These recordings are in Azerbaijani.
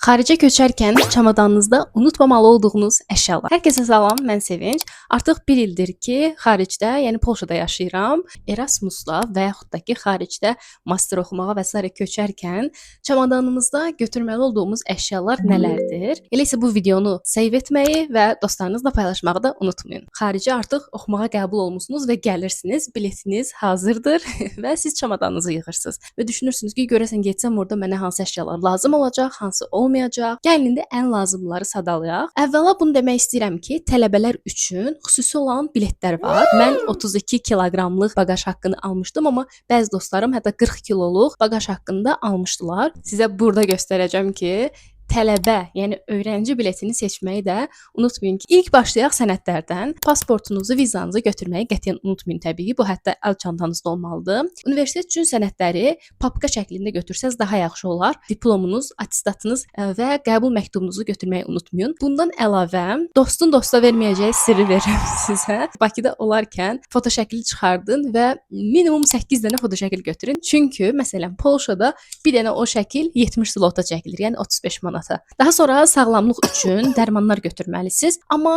Xaricə köçərkən çamadanınızda unutmamalı olduğunuz əşyalar. Hər kəsə salam, mən Sevinç. Artıq 1 ildir ki, xaricdə, yəni Polşada yaşayıram. Erasmusla və yaxud da ki, xaricdə master oxumağa və s. köçərkən çamadanımızda götürməli olduğumuz əşyalar nələrdir? Elə isə bu videonu save etməyi və dostlarınızla paylaşmağı da unutmayın. Xaricə artıq oxumağa qəbul olmusunuz və gəlirsiniz, biletiniz hazırdır və siz çamadanınızı yığırsınız və düşünürsünüz ki, görəsən getsəm orada mənə hansı əşyalar lazım olacaq, hansı olmayacaq. Gəlin indi ən lazımları sadalayaq. Əvvəla bunu demək istəyirəm ki, tələbələr üçün xüsusi olan biletlər var. Mən 32 kiloqramlıq baqaj haqqını almışdım, amma bəzi dostlarım hətta 40 kiloluq baqaj haqqında almışdılar. Sizə burada göstərəcəm ki, tələbə, yəni öyrənci biletini seçməyi də unutmayın ki, ilk başlayaq sənədlərdən. Pasportunuzu, vizanızı götürməyi qətiyyən unutmayın təbii ki. Bu hətta əl çantanızda olmalıdır. Universitet üçün sənədləri papka şəklində götürsəz daha yaxşı olar. Diplomunuz, attestatınız və qəbul məktubunuzu götürməyi unutmayın. Bundan əlavə, dostun dosta verməyəcəyi sirri verirəm sizə. Bakıda olarkən foto şəkli çıxardın və minimum 8 dənə foto şəkil götürün. Çünki məsələn Polşada bir dənə o şəkil 70 zlota çəkilir, yəni 35 manat. Daha sonra sağlamlıq üçün dərmanlar götürməlisiniz. Amma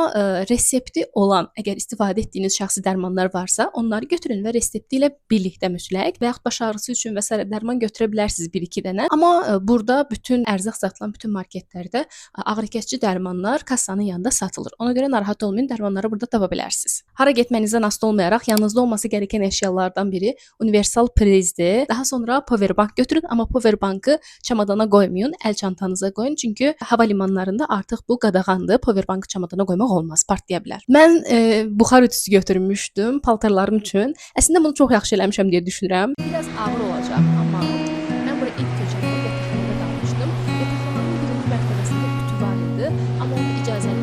resepti olan, əgər istifadə etdiyiniz şəxsi dərmanlar varsa, onları götürün və resepti ilə birlikdə mütləq və yaxud baş ağrısı üçün və s. dərman götürə bilərsiniz 1-2 dənə. Amma burada bütün ərzaq satılan bütün marketlərdə ağrıkəsici dərmanlar kassanın yanında satılır. Ona görə narahat olmayın, dərmanları burada tapa bilərsiniz. Hara getmənizdən asılı olmayaraq yanınızda olması gərəkən əşyalardan biri universal prizdir. Daha sonra powerbank götürün, amma powerbankı çamadana qoymayın, əl çantanıza qoyun. Çünki hava limanlarında artıq bu qadağandır. Powerbankı çamadana qoymaq olmaz, partlaya bilər. Mən buxar ütüsü götürmüşdüm paltarlarım üçün. Əslində bunu çox yaxşı eləmişəm deyə düşünürəm. Biraz ağır olacaq, amma mən bura ilk köçəndə yataqxanada qalmışdım. Yataqxananın birinci mərtəbəsində ütü var idi, amma onun icazəli